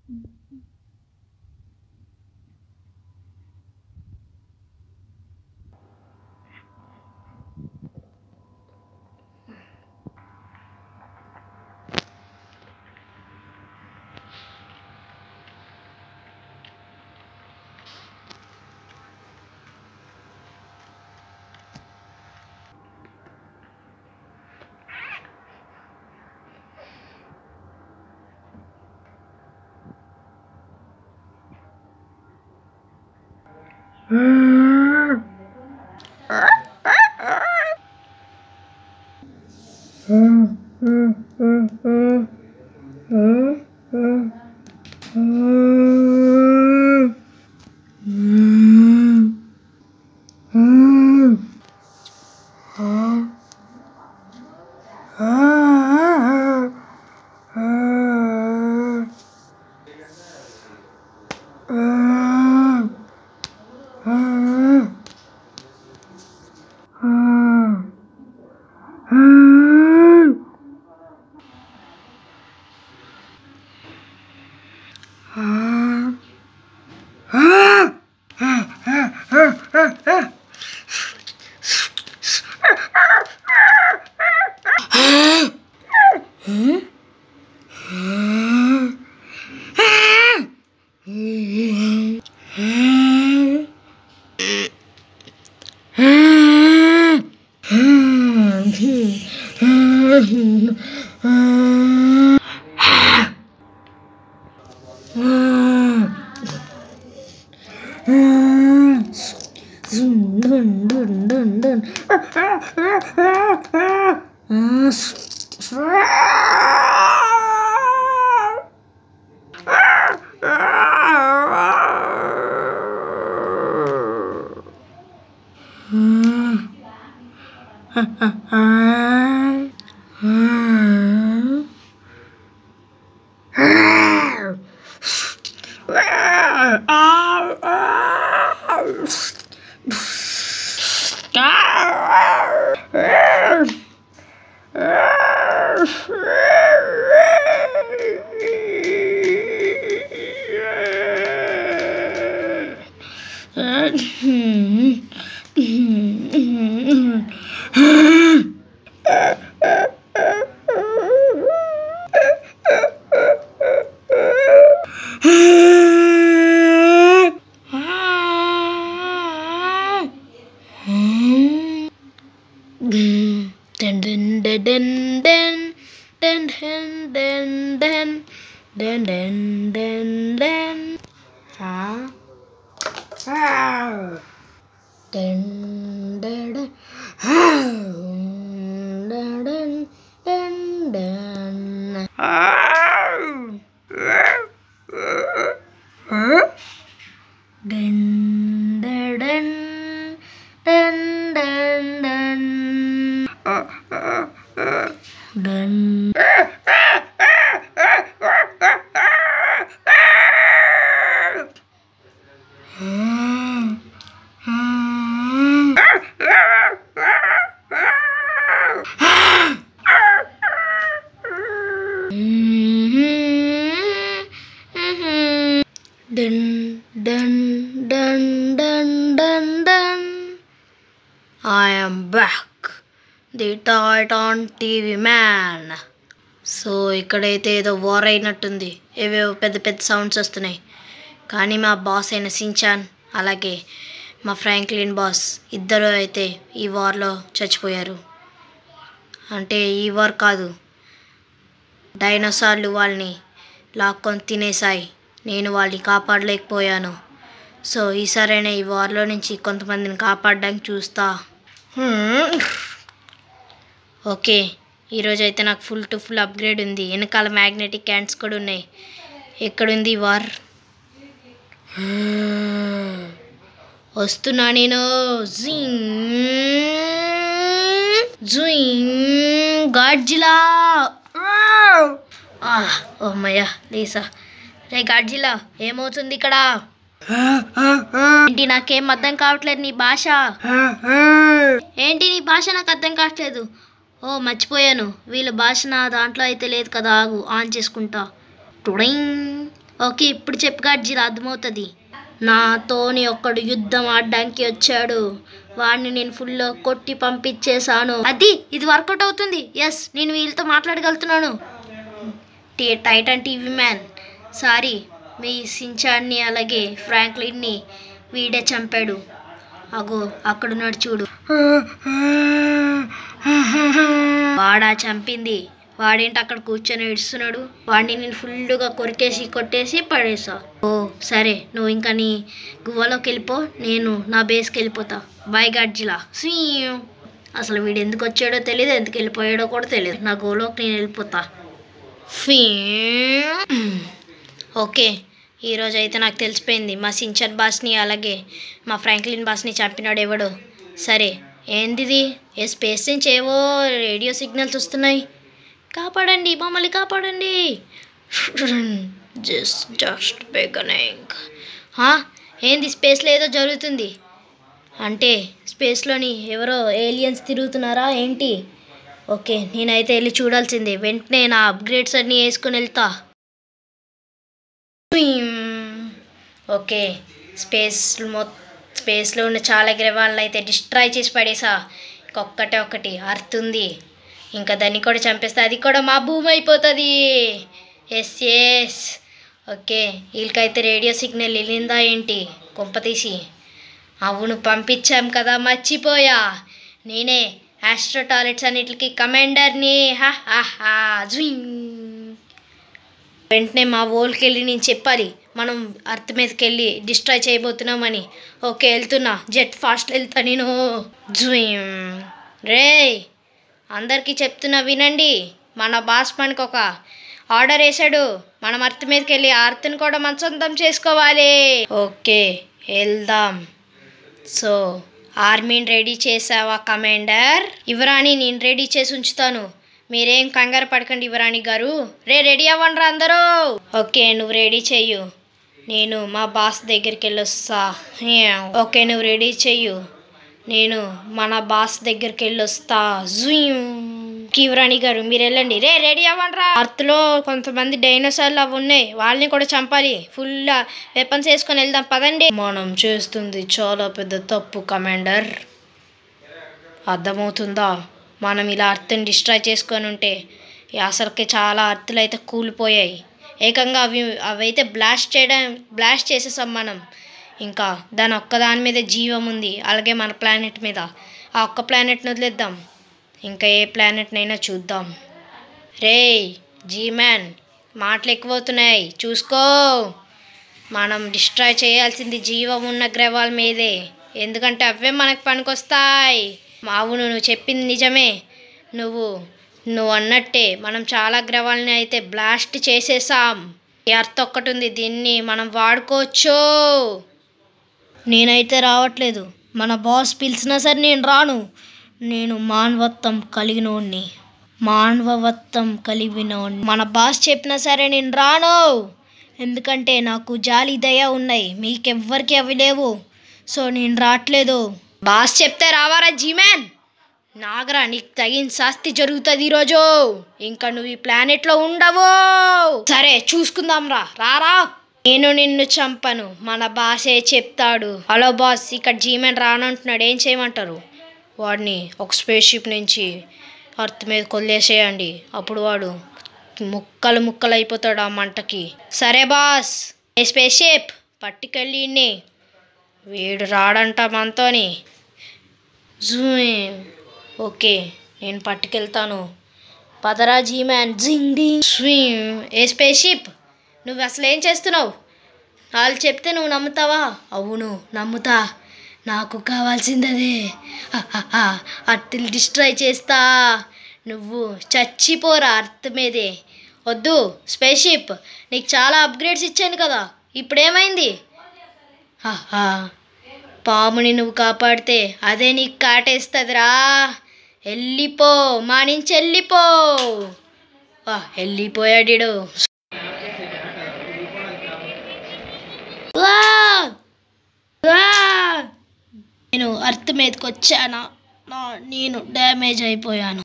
I am back, the Titan TV man. So ఇక్కడైతే ఏదో war అయినట్టుంది, ఏవేవో పెద్ద పెద్ద సౌండ్స్ వస్తున్నాయి. కానీ మా బాస్ అయిన సించాన్ అలాగే మా ఫ్రాంక్లిన్ బాస్ ఇద్దరు అయితే ఈ వార్లో చచ్చిపోయారు. అంటే ఈ వార్ కాదు, డైనోసార్లు వాళ్ళని లాక్కొని తినేసాయి. నేను వాళ్ళని కాపాడలేకపోయాను. సో ఈసారైనా ఈ వార్లో నుంచి కొంతమందిని కాపాడడానికి చూస్తా. ఓకే, ఈరోజు అయితే నాకు ఫుల్ టు ఫుల్ అప్గ్రేడ్ ఉంది. వెనకాల మ్యాగ్నెటిక్ క్యాంట్స్ కూడా ఉన్నాయి. ఎక్కడుంది వార్? వస్తున్నా నేను. గాడ్జిలా. ఓమ్మయ్యా లేసా. రే గాడ్జిలా, ఏమవుతుంది ఇక్కడ? ఏంటి, నాకేం అర్థం కావట్లేదు నీ భాష. ఏంటి నీ భాష నాకు అర్థం కావట్లేదు. ఓ మర్చిపోయాను, వీళ్ళ భాష నా దాంట్లో అయితే లేదు కదా. ఆగు, ఆన్ చేసుకుంటా. టుడింగ్ ఓకే ఇప్పుడు చెప్పు గాడ్జిలా, అర్థమవుతుంది. నాతోని ఒక్కడు యుద్ధం ఆడడానికి వచ్చాడు, వాడిని నేను ఫుల్ కొట్టి పంపించేశాను. ఇది వర్కౌట్ అవుతుంది. ఎస్, నేను వీళ్ళతో మాట్లాడగలుగుతున్నాను. టైటన్ టీవీ మ్యాన్, సారీ, మీ సించాన్ని అలాగే ఫ్రాంక్లిన్ని వీడే చంపాడు. అగో అక్కడున్నాడు చూడు. వాడా చంపింది. వాడేంటి అక్కడ కూర్చొని ఏడుస్తున్నాడు? వాడిని నేను ఫుల్గా కొట్టేసి పడేసా. ఓ సరే, నువ్వు ఇంకా నీ గువ్వలోకి వెళ్ళిపో, నేను నా బేస్కి వెళ్ళిపోతా. Bye Godzilla. అసలు వీడు ఎందుకు వచ్చాడో తెలియదు, ఎందుకు వెళ్ళిపోయాడో కూడా తెలియదు. నా గోలోకి నేను వెళ్ళిపోతా. ఓకే, ఈరోజు అయితే నాకు తెలిసిపోయింది మా సించన్ బాస్ని అలాగే మా ఫ్రాంక్లిన్ బాస్ని చంపినాడు ఎవడు. సరే, ఏంటిది? ఏ స్పేస్ నుంచి ఏవో రేడియో సిగ్నల్స్ వస్తున్నాయి. కాపాడండి, మమ్మల్ని కాపాడండి. Just beginning. ఏంది స్పేస్లో ఏదో జరుగుతుంది అంటే స్పేస్లోని ఎవరో ఏలియన్స్ తిరుగుతున్నారా ఏంటి? ఓకే, నేనైతే వెళ్ళి చూడాల్సిందే. వెంటనే నా అప్గ్రేడ్స్ అన్నీ వేసుకొని వెళ్తా. ఓకే, స్పేస్లో ఉన్న చాలా గ్రహాలను అయితే డిస్ట్రాయ్ చేసి పడేసా. ఒకటి అర్త్ ఉంది, ఇంకా దాన్ని కూడా చంపేస్తా. అది కూడా మా భూమి అయిపోతుంది. ఎస్. ఓకే, వీళ్ళకైతే రేడియో సిగ్నల్ వెళ్ళిందా ఏంటి కొంపతీసి? అవును, పంపించాం కదా, మర్చిపోయా. నేనే ఆస్ట్రో టాయిలెట్స్ అన్నిటికి కమాండర్ని. వెంటనే మా వోల్కి వెళ్ళి నేను చెప్పాలి, మనం అర్త్ మీదకి వెళ్ళి డిస్ట్రాయ్ చేయబోతున్నామని. ఓకే, వెళ్తున్నా, జెట్ ఫాస్ట్ వెళ్తా నేను. రే, అందరికీ చెప్తున్నా వినండి. మన బాస్ మనకు ఒక ఆర్డర్ వేసాడు, మనం అర్త్ మీదకి వెళ్ళి అర్త్ని కూడా మన సొంతం చేసుకోవాలి. ఓకే, వెళ్దాం. సో ఆర్మీని రెడీ చేసావా కమాండర్? యువరాణి, నేను రెడీ చేసి ఉంచుతాను, మీరేం కంగారు పడకండి యువరాణి గారు. రెడీ అవ్వండి అందరూ. ఓకే, నువ్వు రెడీ చెయ్యు, నేను మా బాస్ దగ్గరికి వెళ్ళొస్తా. ఓకే, నువ్వు రెడీ చెయ్యు, నేను మన బాస్ దగ్గరికి వెళ్ళొస్తా. యువరాణి గారు మీరు వెళ్ళండి. రెడీ అవ్వండి. అర్త్లో కొంతమంది డైనోసార్లు అవి ఉన్నాయి, వాళ్ళని కూడా చంపాలి. ఫుల్ వెపన్స్ వేసుకొని వెళ్దాం, పదండి. మనం చేస్తుంది చాలా పెద్ద తప్పు కమాండర్, అర్థమవుతుందా? మనం ఇలా అర్త్ని డిస్ట్రాయ్ చేసుకొని ఉంటే అసలుకి చాలా అర్త్లు అయితే కూలిపోయాయి. ఏకంగా అవైతే బ్లాస్ట్ చేసేసాం మనం. ఇంకా ఒక్కదాని మీద జీవం ఉంది, అలాగే మన ప్లానెట్ మీద. ఆ ఒక్క ప్లానెట్ని వదిలేద్దాం, ఇంకా ఏ ప్లానెట్నైనా చూద్దాం. జీ మ్యాన్, మాటలు ఎక్కువవుతున్నాయి, చూసుకో. మనం డిస్ట్రాయ్ చేయాల్సింది జీవం ఉన్న గ్రహాల మీదే, ఎందుకంటే అవే మనకు పనికొస్తాయి. అవును, నువ్వు చెప్పింది నిజమే. నువ్వు అన్నట్టే మనం చాలా గ్రహాలని అయితే బ్లాస్ట్ చేసేసాం. ఈ అర్త్ ఒక్కటి ఉంది, దీన్ని మనం వాడుకోవచ్చు. నేనైతే రావట్లేదు, మన బాస్ పిలిచినా సరే నేను రాను. నేను మానవత్వం కలిగినోడిని. మన బాస్ చెప్పినా సరే నేను రాను, ఎందుకంటే నాకు జాలి దయ ఉన్నాయి, మీకెవ్వరికి అవి లేవు. సో నేను రావట్లేదు. బాస్ చెప్తే రావారా జీమ్యాన్? నాగరా, నీకు తగిన శాస్తి జరుగుతుంది ఈరోజు. ఇంకా నువ్వు ఈ ప్లానెట్లో ఉండవు. సరే, చూసుకుందాం రారా. నేను నిన్ను చంపను, మన బాసే చెప్తాడు. హలో బాస్, ఇక్కడ జీమెన్ రానంటున్నాడు, ఏం చేయమంటారు? వాడిని ఒక స్పేస్ షిప్ నుంచి అర్త్ మీద కొల్లేసేయండి, అప్పుడు వాడు ముక్కలు అయిపోతాడు ఆ మంటకి. సరే బాస్. ఏ స్పేస్ షిప్ పట్టుకెళ్ళి, వీడు రాడంట మనతోని. ఓకే, నేను పట్టుకెళ్తాను, పదరా జీమ్యాన్. ఏ స్పేస్ షిప్, నువ్వు అసలు ఏం చేస్తున్నావు? వాళ్ళు చెప్తే నువ్వు నమ్ముతావా? అవును, నమ్ముతా, నాకు కావాల్సింది అదే. అర్త్ని డిస్ట్రాయ్ చేస్తా, నువ్వు చచ్చిపోరా అర్త్ మీదే. వద్దు స్పేస్ షిప్, నీకు చాలా అప్గ్రేడ్స్ ఇచ్చాను కదా, ఇప్పుడేమైంది? పాముని నువ్వు కాపాడితే అదే నీకు కాటేస్తుందిరా. వెళ్ళిపో, మా నుంచి వెళ్ళిపో. వెళ్ళిపోయాడు. నేను అర్త్ మీదకి వచ్చానా? నేను డ్యామేజ్ అయిపోయాను.